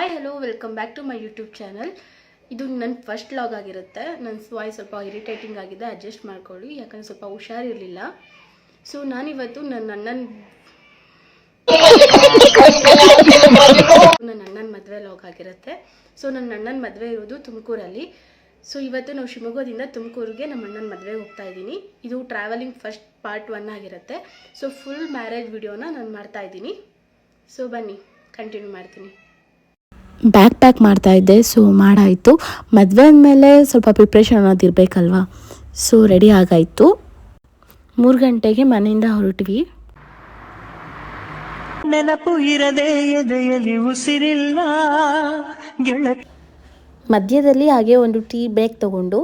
Hi hello welcome back to my YouTube channel. ಇದು ನನ್ನ first vlog ಆಗಿರುತ್ತೆ. ನನ್ನ ವಾಯ್ಸ್ ಸ್ವಲ್ಪ ಇರಿಟೇಟಿಂಗ್ ಆಗಿದೆ, ಅಡ್ಜಸ್ಟ್ ಮಾಡ್ಕೊಳ್ಳಿ, ಯಾಕಂದರೆ ಸ್ವಲ್ಪ ಹುಷಾರಿರಲಿಲ್ಲ. ಸೊ ನಾನಿವತ್ತು ನನ್ನ ಅಣ್ಣನ ಮದುವೆ ವ್ಲಾಗ್ ಆಗಿರುತ್ತೆ. ಸೊ ನನ್ನ ಅಣ್ಣನ ಮದುವೆ ಇರೋದು ತುಮಕೂರಲ್ಲಿ. ಸೊ ಇವತ್ತು ನಾವು ಶಿವಮೊಗ್ಗದಿಂದ ತುಮಕೂರಿಗೆ ನಮ್ಮ ಅಣ್ಣನ ಮದುವೆಗೆ ಹೋಗ್ತಾ ಇದ್ದೀನಿ. ಇದು ಟ್ರಾವೆಲಿಂಗ್ ಫಸ್ಟ್ ಪಾರ್ಟ್ 1 ಆಗಿರುತ್ತೆ. ಸೊ ಫುಲ್ ಮ್ಯಾರೇಜ್ ವಿಡಿಯೋನ ನಾನು ಮಾಡ್ತಾ ಇದ್ದೀನಿ. ಸೊ ಬನ್ನಿ ಕಂಟಿನ್ಯೂ ಮಾಡ್ತೀನಿ. ಬ್ಯಾಕ್ ಪ್ಯಾಕ್ ಮಾಡ್ತಾಯಿದ್ದೆ. ಸೊ ಮಾಡಾಯಿತು. ಮದುವೆ ಅಂದಮೇಲೆ ಸ್ವಲ್ಪ ಪ್ರಿಪ್ರೇಷನ್ ಅನ್ನೋದಿರಬೇಕಲ್ವ. ಸೊ ರೆಡಿ ಆಗಾಯಿತು. 3 ಗಂಟೆಗೆ ಮನೆಯಿಂದ ಹೊರಟ್ವಿ. ನೆನಪು ಇರದೆ ಎದೆಯಲ್ಲಿ ಉಸಿರಿಲ್ಲ. ಮಧ್ಯದಲ್ಲಿ ಹಾಗೆ ಒಂದು ಟೀ ಬ್ರೇಕ್ ತೊಗೊಂಡು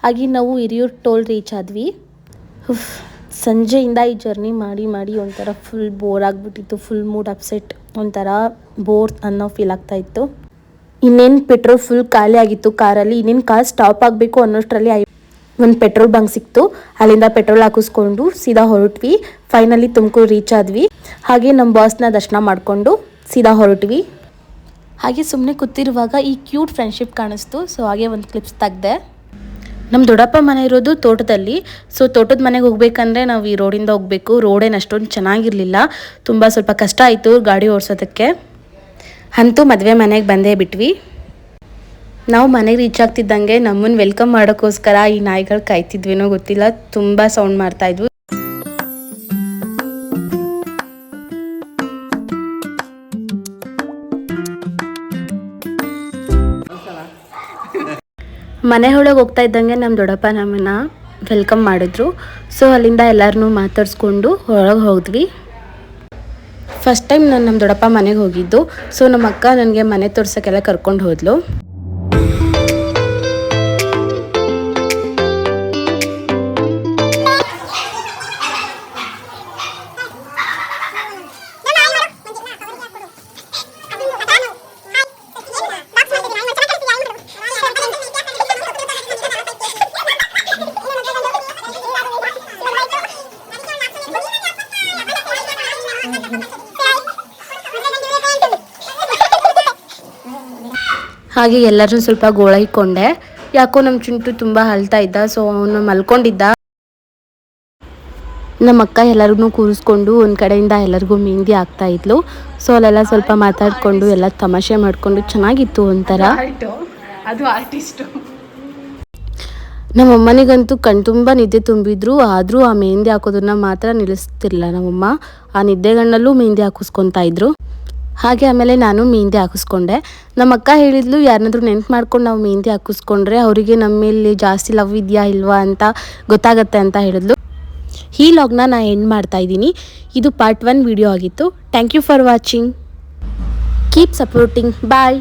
ಹಾಗೆ ನಾವು ಹಿರಿಯೂರು ಟೋಲ್ ರೀಚ್ ಆದ್ವಿ. ಸಂಜೆಯಿಂದ ಈ ಜರ್ನಿ ಮಾಡಿ ಒಂಥರ ಫುಲ್ ಬೋರ್ ಆಗಿಬಿಟ್ಟಿತ್ತು. ಫುಲ್ ಮೂಡ್ ಅಪ್ಸೆಟ್, ಒಂಥರ ಬೋರ್ ಅನ್ನೋ ಫೀಲ್ ಆಗ್ತಾಯಿತ್ತು. ಇನ್ನೇನು ಪೆಟ್ರೋಲ್ ಫುಲ್ ಖಾಲಿ ಆಗಿತ್ತು ಕಾರಲ್ಲಿ. ಇನ್ನೇನು ಕಾರ್ ಸ್ಟಾಪ್ ಆಗಬೇಕು ಅನ್ನೋಷ್ಟರಲ್ಲಿ ಒಂದು ಪೆಟ್ರೋಲ್ ಬಂಕ್ ಸಿಕ್ತು. ಅಲ್ಲಿಂದ ಪೆಟ್ರೋಲ್ ಹಾಕಿಸ್ಕೊಂಡು ಸೀದಾ ಹೊರಟ್ವಿ. ಫೈನಲಿ ತುಮಕೂರು ರೀಚ್ ಆದ್ವಿ. ಹಾಗೆ ನಮ್ಮ ಬಾಸ್ನ ದರ್ಶನ ಮಾಡಿಕೊಂಡು ಸೀದಾ ಹೊರಟ್ವಿ. ಹಾಗೆ ಸುಮ್ಮನೆ ಕೂತಿರುವಾಗ ಈ ಕ್ಯೂಟ್ ಫ್ರೆಂಡ್ಶಿಪ್ ಕಾಣಿಸ್ತು. ಸೊ ಹಾಗೆ ಒಂದು ಕ್ಲಿಪ್ಸ್ ತೆಗ್ದೆ. ನಮ್ಮ ದೊಡ್ಡಪ್ಪ ಮನೆ ಇರೋದು ತೋಟದಲ್ಲಿ. ಸೊ ತೋಟದ ಮನೆಗೆ ಹೋಗ್ಬೇಕಂದ್ರೆ ನಾವು ಈ ರೋಡಿಂದ ಹೋಗಬೇಕು. ರೋಡೇನು ಅಷ್ಟೊಂದು ಚೆನ್ನಾಗಿರಲಿಲ್ಲ, ತುಂಬ ಸ್ವಲ್ಪ ಕಷ್ಟ ಆಯಿತು ಗಾಡಿ ಓಡಿಸೋದಕ್ಕೆ. ಅಂತೂ ಮದುವೆ ಮನೆಗೆ ಬಂದೇ ಬಿಟ್ವಿ. ನಾವು ಮನೆಗೆ ರೀಚ್ ಆಗ್ತಿದ್ದಂಗೆ ನಮ್ಮನ್ನು ವೆಲ್ಕಮ್ ಮಾಡೋಕ್ಕೋಸ್ಕರ ಈ ನಾಯಿಗಳು ಕಾಯ್ತಿದ್ವೇನೋ ಗೊತ್ತಿಲ್ಲ, ತುಂಬ ಸೌಂಡ್ ಮಾಡ್ತಾಯಿದ್ವು. ಮನೆ ಒಳಗೆ ಹೋಗ್ತಾ ಇದ್ದಂಗೆ ನಮ್ಮ ದೊಡ್ಡಪ್ಪ ನಮ್ಮನ್ನು ವೆಲ್ಕಮ್ ಮಾಡಿದ್ರು. ಸೊ ಅಲ್ಲಿಂದ ಎಲ್ಲರನ್ನೂ ಮಾತಾಡಿಸ್ಕೊಂಡು ಹೊರಗೆ ಹೋದ್ವಿ. ಫಸ್ಟ್ ಟೈಮ್ ನಾನು ನಮ್ಮ ದೊಡ್ಡಪ್ಪ ಮನೆಗೆ ಹೋಗಿದ್ದು. ಸೊ ನಮ್ಮ ಅಕ್ಕ ನನಗೆ ಮನೆ ತೋರ್ಸೋಕ್ಕೆಲ್ಲ ಕರ್ಕೊಂಡು ಹೋದ್ಲು. ಹಾಗೆ ಎಲ್ಲರೂ ಸ್ವಲ್ಪ ಗೋಳೈಕೊಂಡೆ. ಯಾಕೋ ನಮ್ಮ ಚಿಂಟು ತುಂಬ ಅಳ್ತಾ ಇದ್ದ. ಸೊ ಅವನು ಮಲ್ಕೊಂಡಿದ್ದ. ನಮ್ಮ ಅಕ್ಕ ಎಲ್ಲರಿಗೂ ಕೂರಿಸ್ಕೊಂಡು ಒಂದು ಕಡೆಯಿಂದ ಎಲ್ಲರಿಗೂ ಮೆಹಂದಿ ಆಗ್ತಾ ಇದ್ಲು. ಸೊ ಅಲ್ಲೆಲ್ಲ ಸ್ವಲ್ಪ ಮಾತಾಡಿಕೊಂಡು ಎಲ್ಲ ತಮಾಷೆ ಮಾಡಿಕೊಂಡು ಚೆನ್ನಾಗಿತ್ತು ಒಂಥರ. ಅದು ಆರ್ಟಿಸ್ಟು. ನಮ್ಮಮ್ಮನಿಗಂತೂ ಕಣ್ತುಂಬ ನಿದ್ದೆ ತುಂಬಿದ್ರು. ಆದರೂ ಆ ಮೆಹಂದಿ ಹಾಕೋದನ್ನ ಮಾತ್ರ ನಿಲ್ಲಿಸ್ತಿರ್ಲಿಲ್ಲ ನಮ್ಮಮ್ಮ. ಆ ನಿದ್ದೆಗಣ್ಣಲ್ಲೂ ಮೆಹಂದಿ ಹಾಕಿಸ್ಕೊತಾ ಇದ್ರು. ಹಾಗೆ ಆಮೇಲೆ ನಾನು ಮೆಹಂದಿ ಹಾಕಿಸ್ಕೊಂಡೆ. ನಮ್ಮ ಅಕ್ಕ ಹೇಳಿದ್ಲು, ಯಾರನ್ನಾದ್ರೂ ನೆನ್ಪು ಮಾಡ್ಕೊಂಡು ನಾವು ಮೆಹಂದಿ ಹಾಕಿಸ್ಕೊಂಡ್ರೆ ಅವರಿಗೆ ನಮ್ಮ ಮೇಲೆ ಜಾಸ್ತಿ ಲವ್ ಇದೆಯಾ ಇಲ್ವಾ ಅಂತ ಗೊತ್ತಾಗತ್ತೆ ಅಂತ ಹೇಳಿದ್ಲು. ಈ ವ್ಲಾಗ್ನ ನಾನು ಎಂಡ್ ಮಾಡ್ತಾ ಇದ್ದೀನಿ. ಇದು ಪಾರ್ಟ್ 1 ವಿಡಿಯೋ ಆಗಿತ್ತು. Thank you for watching. Keep supporting. Bye.